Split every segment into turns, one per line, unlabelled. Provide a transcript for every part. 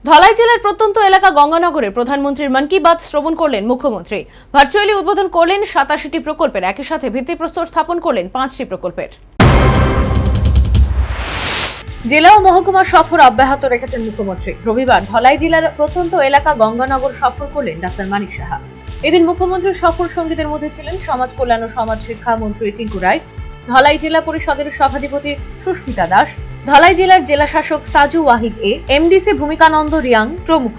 ধলাই জেলার প্রত্যন্ত এলাকা গঙ্গানগরে প্রধানমন্ত্রীর মন কি বাত শ্রবণ করলেন মুখ্যমন্ত্রী। ভার্চুয়ালি উদ্বোধন করলেন 87টি প্রকল্পের, একই সাথে ভিত্তিপ্রস্তর স্থাপন করলেন 5টি প্রকল্পের। জেলা ও মহকুমা সফর অব্যাহত রেখেছেন মুখ্যমন্ত্রী। রবিবার ধলাই জেলার প্রত্যন্ত এলাকা গঙ্গানগর সফর করলেন ডাক্তার মানিক সাহা। এদিন মুখ্যমন্ত্রীর সফর সঙ্গীদের মধ্যে ছিলেন সমাজ কল্যাণ ও সমাজ শিক্ষা মন্ত্রী টিঙ্কু রায়, ধলাই জেলা পরিষদের সভাধিপতি সুস্মিতা দাস, ধলাই জেলার জেলা শাসক সাজু ওয়াহিদ এমডিসি ভূমিকানন্দ রিয়াং প্রমুখ।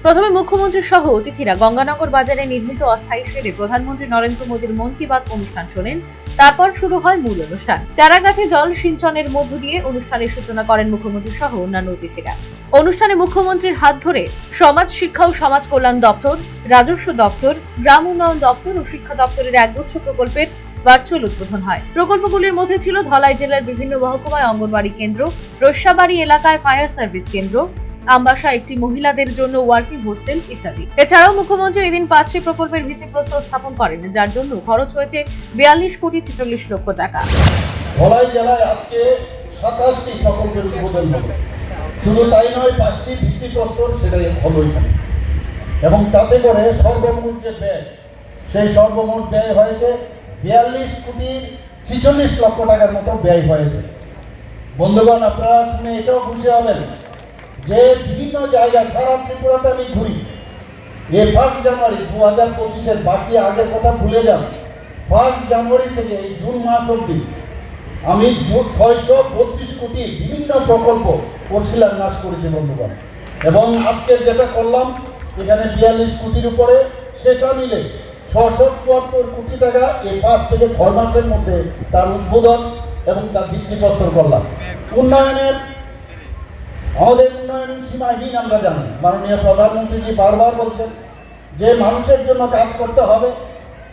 প্রথমে মুখ্যমন্ত্রী সহ অতিথিরা গঙ্গানগর বাজারে নির্মিত অস্থায়ী শেডে প্রধানমন্ত্রী নরেন্দ্র মোদীর মন কি বাত অনুষ্ঠান শোনেন। তারপর শুরু হয় মূল অনুষ্ঠান। চারাগাছে জল সিঞ্চনের মধ্য দিয়ে অনুষ্ঠানের সূচনা করেন মুখ্যমন্ত্রী সহ অন্যান্য অতিথিরা। অনুষ্ঠানে মুখ্যমন্ত্রীর হাত ধরে সমাজ শিক্ষা ও সমাজ কল্যাণ দপ্তর, রাজস্ব দপ্তর, গ্রাম উন্নয়ন দপ্তর ও শিক্ষা দপ্তরের একগুচ্ছ প্রকল্পের ভার্চুয়াল উদ্বোধন হয়। প্রকল্পগুলির মধ্যে ছিল ধলাই জেলার বিভিন্ন মহকুমায় অঙ্গনবাড়ি কেন্দ্র, রস্যাবাড়ি এলাকায় ফায়ার সার্ভিস কেন্দ্র, আমবাসা একটি মহিলাদের জন্য ওয়ার্কিং হোস্টেল ইত্যাদি। এছাড়াও মুখ্যমন্ত্রী এদিন 5টি প্রকল্পের ভিত্তিপ্রস্তর স্থাপন করেন, যার জন্য খরচ হয়েছে 42,46 লক্ষ টাকা।
ধলাই জেলায় আজকে 27টি প্রকল্পের উদ্বোধন হলো। শুধু তাই নয়, 5টি ভিত্তিপ্রস্তর সেটাই হলো এখানে, এবং তাতে করে সর্বমোট যে ব্যয়, সেই সর্বমোট ব্যয় হয়েছে 42,46 লক্ষ টাকার মতো ব্যয় হয়েছে। বন্ধুগণ, আপনারা শুনে এটাও খুশি হবেন যে বিভিন্ন জায়গায় সারা ত্রিপুরাতে আমি ঘুরি। এই 1 জানুয়ারি 2025-এর বাকি আগের কথা ভুলে যান। 1 জানুয়ারি থেকে এই জুন মাস অবধি আমি 632 কোটি বিভিন্ন প্রকল্প ও শিলান্যাস করেছি বন্ধুগণ, এবং আজকের যেটা করলাম এখানে 42 কোটির উপরে, সেটা মিলে 674 কোটি টাকা এই 5 থেকে 6 মাসের মধ্যে তার উদ্বোধন এবং তার ভিত্তিপ্রস্তর করলাম। আমাদের উন্নয়ন সীমাহীন, আমরা জানি। মাননীয় প্রধানমন্ত্রীজি বারবার বলছেন যে মানুষের জন্য কাজ করতে হবে।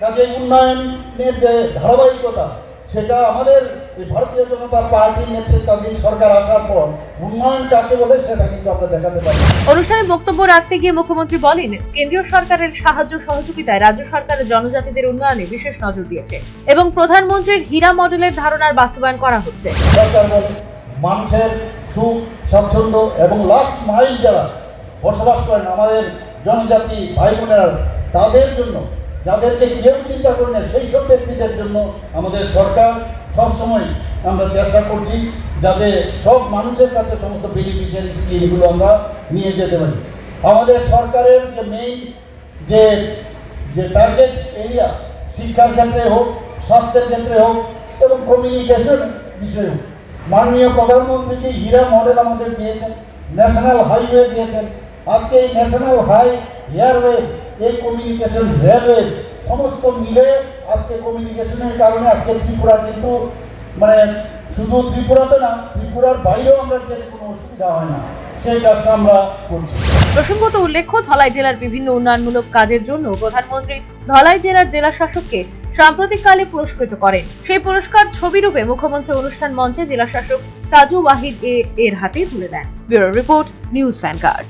কাজে উন্নয়নের যে ধারাবাহিকতা, সেটা আমাদের এই ভারতীয় জনতা পার্টির নেতৃত্বাধীন সরকার আসার পর উন্নয়ন কাকে বলে সেটা কিন্তু আমরা দেখাতে পারি।
অনুষ্ঠানে বক্তব্য রাখতে গিয়ে মুখ্যমন্ত্রী বলেন, কেন্দ্রীয় সরকারের সাহায্য সহযোগিতায় রাজ্য সরকারের জনজাতিদের উন্নয়নে বিশেষ নজর দিয়েছে এবং প্রধানমন্ত্রীর হীরা মডেলের ধারণার বাস্তবায়ন করা হচ্ছে।
সরকার বলে মানুষের সুখ স্বাচ্ছন্দ্য এবং লাস্ট মাইল যারা বসবাস করেন আমাদের জনজাতি ভাই বোনেরা, তাদের জন্য, যাদেরকে কেউ চিন্তা করেন না, সেই সব ব্যক্তিদের জন্য আমাদের সরকার সবসময় আমরা চেষ্টা করছি যাতে সব মানুষের কাছে সমস্ত বেনিফিশিয়ারি স্কিমগুলো আমরা নিয়ে যেতে পারি। আমাদের সরকারের যে মেইন যে টার্গেট এরিয়া, শিক্ষার ক্ষেত্রে হোক, স্বাস্থ্যের ক্ষেত্রে হোক এবং কমিউনিকেশন বিষয়ে হোক, মাননীয় প্রধানমন্ত্রীজি হীরা মডেল আমাদের দিয়েছেন, ন্যাশনাল হাইওয়ে দিয়েছেন। আজকে এই ন্যাশনাল হাই এয়ারওয়ে, এই কমিউনিকেশন রেলওয়ে সমস্ত মিলে আজকে কমিউনিকেশনের কারণে আজকে ত্রিপুরা কিন্তু শুধু ত্রিপুরাতে না, ত্রিপুরার বাইরেও আমরা যেতে কোনো অসুবিধা হয় না, সেই কাজটা আমরা করছি।
প্রসঙ্গত উল্লেখ্য, ধলাই জেলার বিভিন্ন উন্নয়নমূলক কাজের জন্য প্রধানমন্ত্রী ধলাই জেলার জেলা শাসককে সাম্প্রতিককালে পুরস্কৃত করেন। সেই পুরস্কার ছবিরূপে মুখ্যমন্ত্রী অনুষ্ঠান মঞ্চে জেলা শাসক সাজু ওয়াহিদ এর হাতে তুলে দেন। Bureau report, news vanguard.